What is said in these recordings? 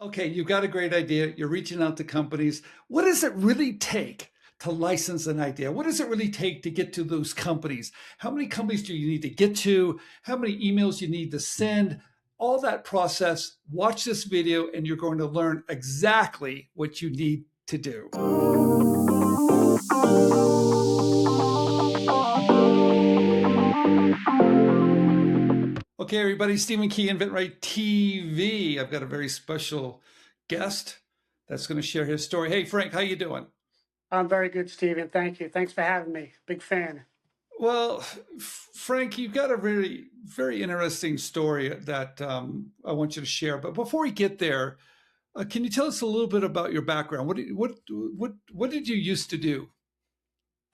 Okay, you've got a great idea. You're reaching out to companies. What does it really take to license an idea? What does it really take to get to those companies? How many companies do you need to get to? How many emails you need to send? All that process. Watch this video and you're going to learn exactly what you need to do. Okay, everybody, Stephen Key, inventRight TV. I've got a very special guest that's going to share his story. Hey, Frank, how you doing? I'm very good, Steven. Thank you. Thanks for having me. Big fan. Well, Frank, you've got a very, very interesting story that I want you to share. But before we get there, can you tell us a little bit about your background? What did you used to do?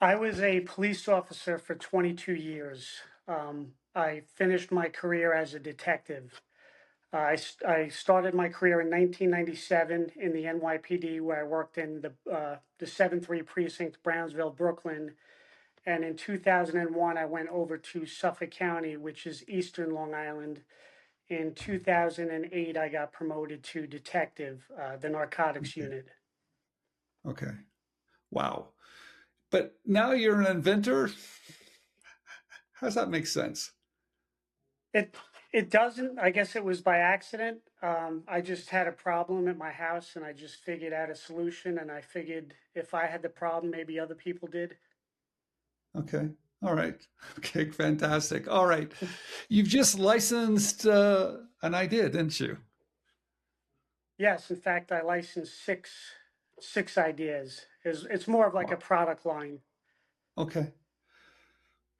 I was a police officer for 22 years. I finished my career as a detective. I started my career in 1997 in the NYPD, where I worked in the 7-3 precinct, Brownsville, Brooklyn. And in 2001, I went over to Suffolk County, which is Eastern Long Island. In 2008, I got promoted to detective, the narcotics Okay. unit. Okay. Wow. But now you're an inventor. How does that make sense? It it doesn't. I guess it was by accident. I just had a problem at my house, and I just figured out a solution. And I figured if I had the problem, maybe other people did. Okay. All right. Okay. Fantastic. All right. You've just licensed an idea, didn't you? Yes, in fact, I licensed six ideas. It's more of like a Wow. product line. Okay.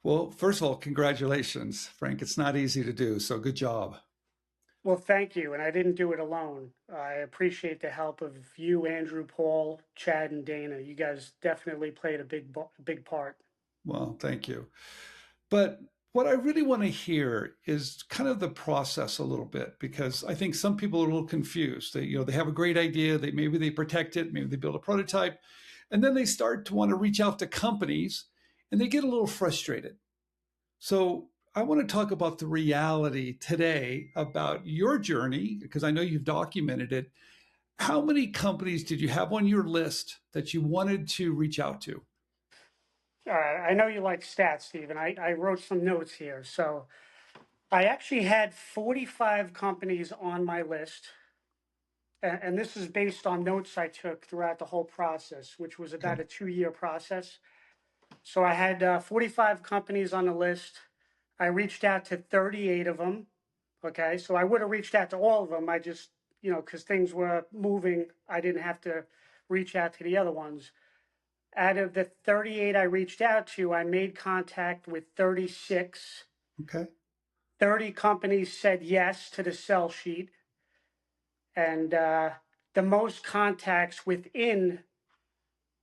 Well, first of all, congratulations, Frank. It's not easy to do, so good job. Well, thank you, and I didn't do it alone. I appreciate the help of you, Andrew, Paul, Chad, and Dana. You guys definitely played a big part. Well, thank you. But what I really want to hear is kind of the process a little bit because I think some people are a little confused. They have a great idea, maybe they protect it, maybe they build a prototype, and then they start to want to reach out to companies and they get a little frustrated. So I want to talk about the reality today about your journey because I know you've documented it. How many companies did you have on your list that you wanted to reach out to? I know you like stats, Stephen. I wrote some notes here. So I actually had 45 companies on my list. And this is based on notes I took throughout the whole process, which was Okay. about a 2-year process. So I had 45 companies on the list. I reached out to 38 of them. Okay. So I would have reached out to all of them. I just, because things were moving, I didn't have to reach out to the other ones. Out of the 38 I reached out to, I made contact with 36. Okay. 30 companies said yes to the sell sheet. And the most contacts within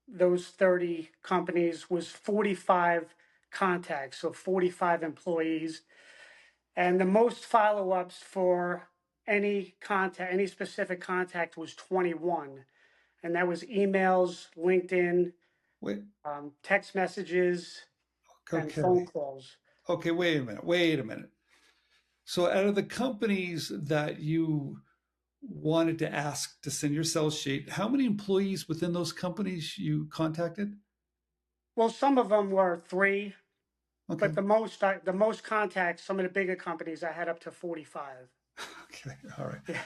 those 30 companies was 45 contacts, so 45 employees. And the most follow-ups for any specific contact was 21. And that was emails, LinkedIn, Wait. text messages, and phone Okay. calls. Okay. Wait a minute. Wait a minute. So, out of the companies that you wanted to ask to send your sales sheet, how many employees within those companies you contacted? Well, some of them were 3, but Okay. the most contacts, some of the bigger companies, I had up to 45. Okay. All right. Yeah.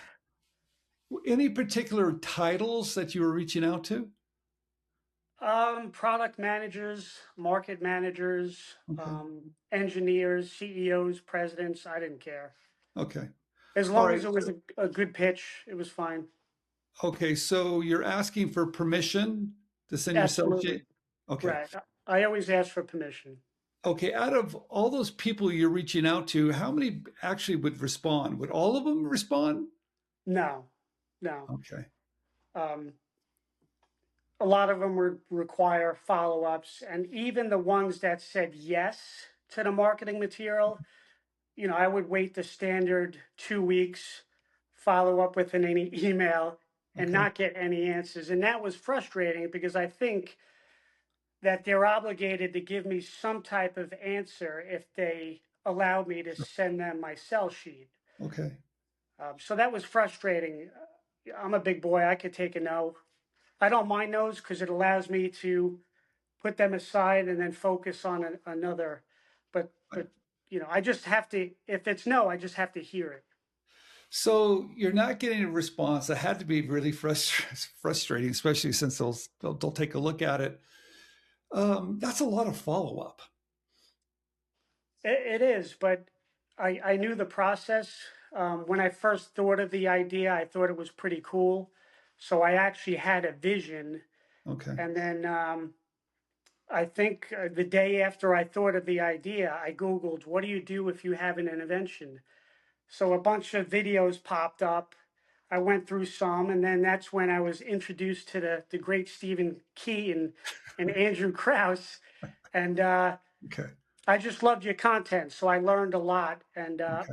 Any particular titles that you were reaching out to? Product managers, market managers, Okay. engineers, CEOs, presidents. I didn't care. Okay. As All long as right. it was a good pitch, it was fine. Okay. So you're asking for permission to send your sales Absolutely. sheet? Okay. Right. I always ask for permission. Okay. Out of all those people you're reaching out to, how many actually would respond? Would all of them respond? No, no. Okay. Um, a lot of them would require follow-ups, and even the ones that said yes to the marketing material, I would wait the standard 2 weeks, follow up with an email, and Okay. not get any answers. And that was frustrating because I think that they're obligated to give me some type of answer if they allow me to Sure. send them my sell sheet. Okay. So that was frustrating. I'm a big boy. I could take a no. I don't mind those because it allows me to put them aside and then focus on another. But I just have to. If it's no, I just have to hear it. So you're not getting a response. That had to be really frustrating, especially since they'll take a look at it. That's a lot of follow up. It is, but I knew the process. When I first thought of the idea, I thought it was pretty cool. So I actually had a vision. Okay. And then I think the day after I thought of the idea, I Googled, what do you do if you have an invention? So a bunch of videos popped up. I went through some, and then that's when I was introduced to the great Stephen Key and Andrew Krause. And Okay. I just loved your content, so I learned a lot. Okay.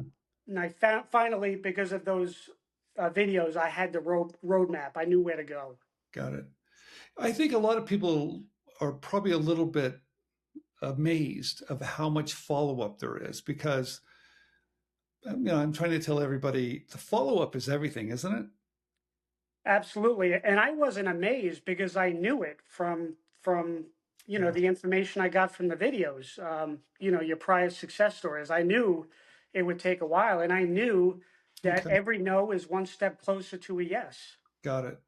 And I found finally, because of those videos, I had the roadmap. I knew where to go. Got it. I think a lot of people are probably a little bit amazed of how much follow up there is because I'm trying to tell everybody the follow up is everything, isn't it? Absolutely. And I wasn't amazed because I knew it from Yeah. the information I got from the videos, your prior success stories. I knew it would take a while, and I knew that Okay. every no is one step closer to a yes. Got it.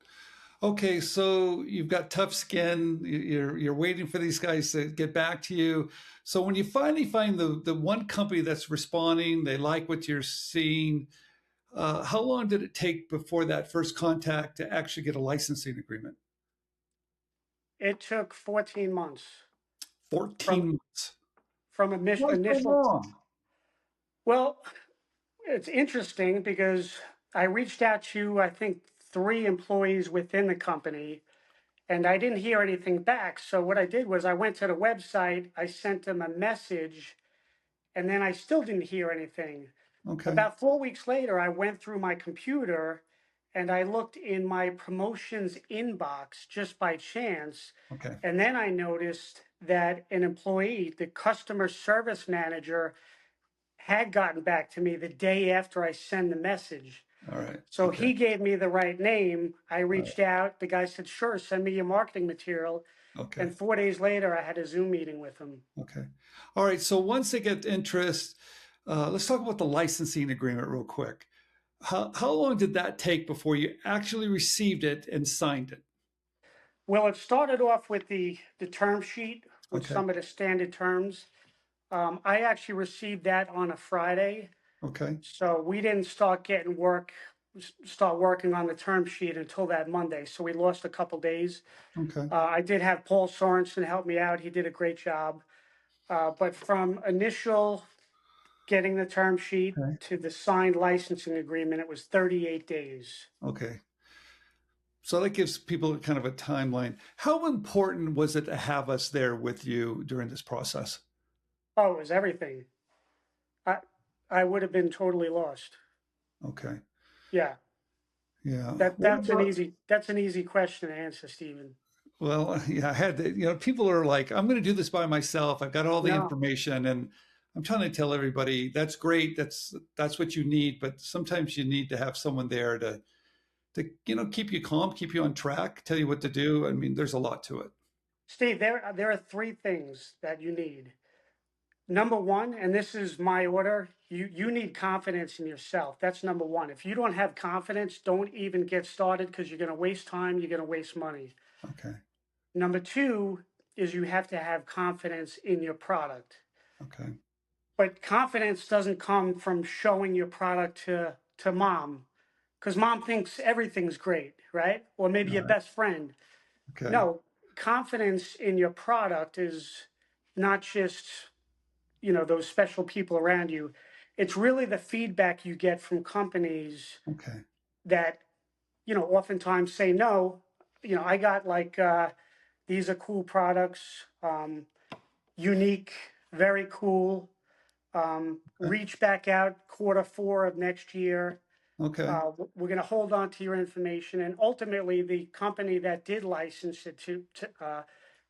Okay, so you've got tough skin. You're waiting for these guys to get back to you. So when you finally find the one company that's responding, they like what you're seeing. How long did it take before that first contact to actually get a licensing agreement? It took 14 months 14 from months. Why so initial. long? Well, it's interesting because I reached out to, I think, 3 employees within the company, and I didn't hear anything back. So what I did was I went to the website, I sent them a message, and then I still didn't hear anything. Okay. About 4 weeks later, I went through my computer and I looked in my promotions inbox just by chance. Okay. And then I noticed that an employee, the customer service manager, had gotten back to me the day after I sent the message. All right. So Okay. he gave me the right name. I All right. reached out. The guy said, sure, send me your marketing material. Okay. And 4 days later, I had a Zoom meeting with him. Okay. All right. So once they get interest, let's talk about the licensing agreement real quick. How long did that take before you actually received it and signed it? Well, it started off with the term sheet with Okay. some of the standard terms. I actually received that on a Friday, Okay. so we didn't start working on the term sheet until that Monday. So we lost a couple days. Okay. I did have Paul Sorensen help me out. He did a great job. But from initial getting the term sheet Okay. to the signed licensing agreement, it was 38 days. Okay. So that gives people kind of a timeline. How important was it to have us there with you during this process? Oh, it was everything. I I would have been totally lost. Okay. Yeah. Yeah. That What that's an about, easy that's an easy question to answer, Stephen. well, yeah, I had to, people are like, I'm going to do this by myself. I've got all the No, information and I'm trying to tell everybody that's great. That's what you need, but sometimes you need to have someone there to keep you calm, keep you on track, tell you what to do. I mean, there's a lot to it. Steve, there are 3 things that you need. Number one, and this is my order, you need confidence in yourself. That's number one. If you don't have confidence, don't even get started because you're going to waste time, you're going to waste money. Okay. Number two is you have to have confidence in your product. Okay. But confidence doesn't come from showing your product to mom because mom thinks everything's great, right? Or maybe All your right. best friend. Okay. No, confidence in your product is not just, those special people around you. It's really the feedback you get from companies Okay. that, oftentimes say no. I got like, these are cool products, unique, very cool. Okay. Reach back out quarter 4 of next year. Okay. We're going to hold on to your information, and ultimately, the company that did license it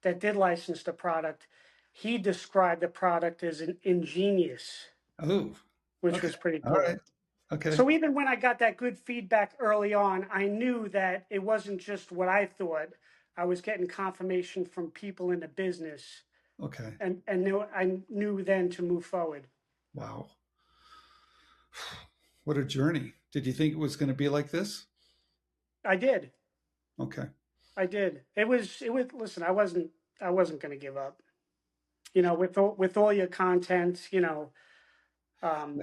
that did license the product, he described the product as an ingenious, Oh, which okay. was pretty All right. cool. Okay. So even when I got that good feedback early on, I knew that it wasn't just what I thought. I was getting confirmation from people in the business, Okay. I knew then to move forward. Wow. What a journey. Did you think it was going to be like this? I did. Okay. I did. It was listen, I wasn't going to give up. With all your content, um,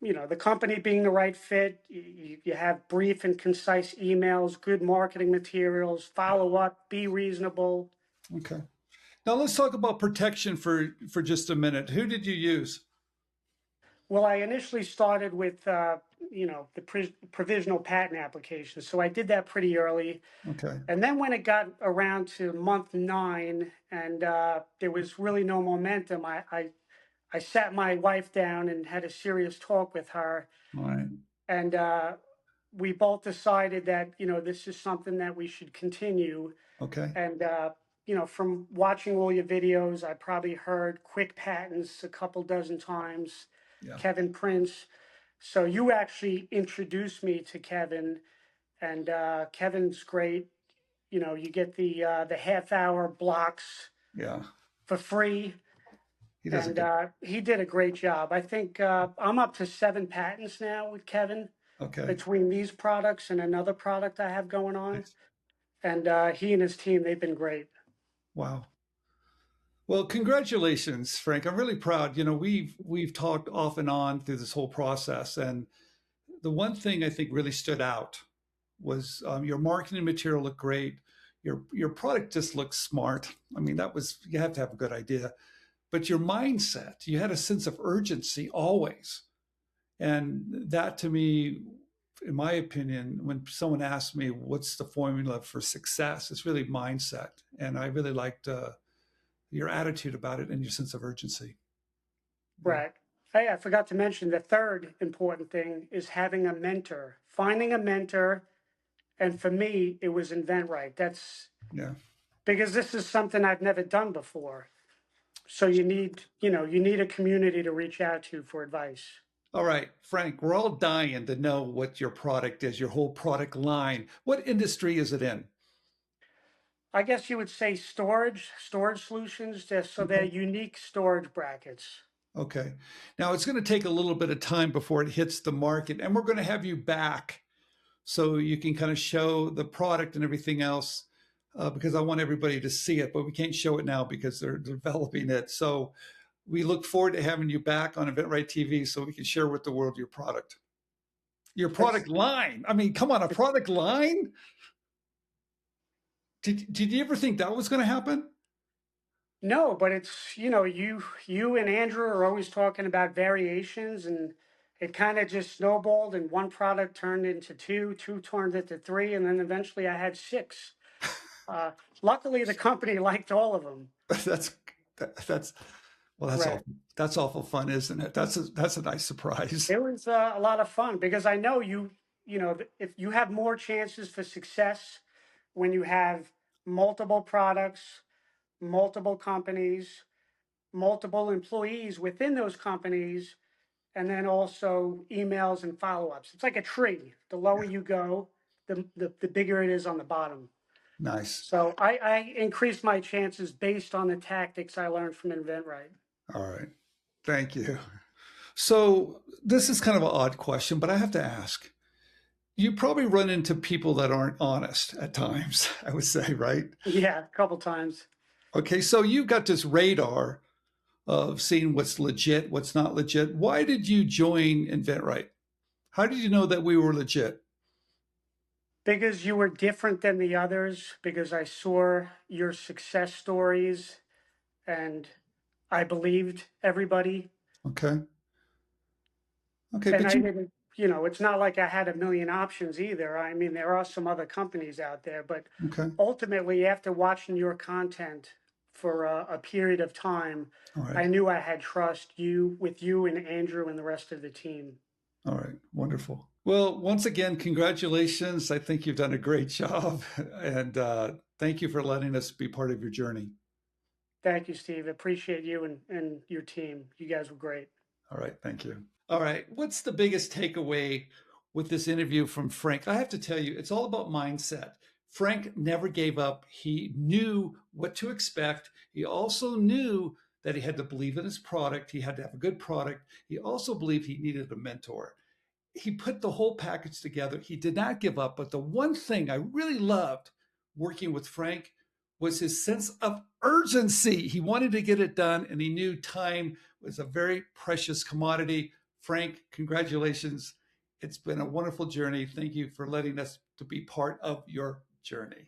the company being the right fit, you have brief and concise emails, good marketing materials, follow up, be reasonable. Okay. Now let's talk about protection for just a minute. Who did you use? Well, I initially started with, the provisional patent application. So I did that pretty early. Okay. And then when it got around to month 9 and there was really no momentum, I sat my wife down and had a serious talk with her. All right. And we both decided that, this is something that we should continue. Okay. And, from watching all your videos, I probably heard QuickPatents a couple dozen times, Yeah. Kevin Prince. So you actually introduced me to Kevin, and Kevin's great. You get the half hour blocks Yeah. for free, He does a and good. he did a great job. I think I'm up to 7 patents now with Kevin Okay. between these products and another product I have going on. Nice. And he and his team, they've been great. Wow. Well, congratulations, Frank. I'm really proud. We've talked off and on through this whole process, and the one thing I think really stood out was your marketing material looked great. Your product just looked smart. I mean, you have to have a good idea, but your mindset, you had a sense of urgency always, and that to me, in my opinion, when someone asks me what's the formula for success, it's really mindset, and I really liked your attitude about it and your sense of urgency. Yeah. Right. Hey, I forgot to mention the third important thing is having a mentor, finding a mentor. And for me, it was inventRight. That's Yeah. because this is something I've never done before. So you need a community to reach out to for advice. All right, Frank, we're all dying to know what your product is, your whole product line. What industry is it in? I guess you would say storage solutions, so they're Okay. unique storage brackets. Okay. Now it's going to take a little bit of time before it hits the market, and we're going to have you back so you can kind of show the product and everything else because I want everybody to see it, but we can't show it now because they're developing it. So we look forward to having you back on InventRight TV so we can share with the world your product. Your It's product line. I mean, come on, a product line? Did you ever think that was going to happen? No, but it's you and Andrew are always talking about variations, and it kind of just snowballed, and one product turned into two turned into three, and then eventually I had six. Uh, Luckily, the company liked all of them. that's that's well, Right. that's awful fun, isn't it? That's a nice surprise. It was a lot of fun because I know if you have more chances for success when you have multiple products, multiple companies, multiple employees within those companies, and then also emails and follow-ups. It's like a tree. The lower Yeah, you go, the bigger it is on the bottom. nice. So I increased my chances based on the tactics I learned from InventRight. All right, thank you. So this is kind of an odd question, but I have to ask. You probably run into people that aren't honest at times, I would say, right? Yeah, a couple times. Okay, so you've got this radar of seeing what's legit, what's not legit. Why did you join InventRight? How did you know that we were legit? Because you were different than the others, because I saw your success stories and I believed everybody. Okay. Okay, And but I you didn't, it's not like I had a million options either. I mean, there are some other companies out there, but okay. ultimately, after watching your content for a period of time, All right. I knew I had trust with you and Andrew and the rest of the team. All right, wonderful. Well, once again, congratulations. I think you've done a great job. And thank you for letting us be part of your journey. Thank you, Steve. Appreciate you and your team. You guys were great. All right, thank you. All right. What's the biggest takeaway with this interview from Frank? I have to tell you, it's all about mindset. Frank never gave up. He knew what to expect. He also knew that he had to believe in his product. He had to have a good product. He also believed he needed a mentor. He put the whole package together. He did not give up. But the one thing I really loved working with Frank was his sense of urgency. He wanted to get it done, and he knew time was a very precious commodity. Frank, congratulations. It's been a wonderful journey. Thank you for letting us to be part of your journey.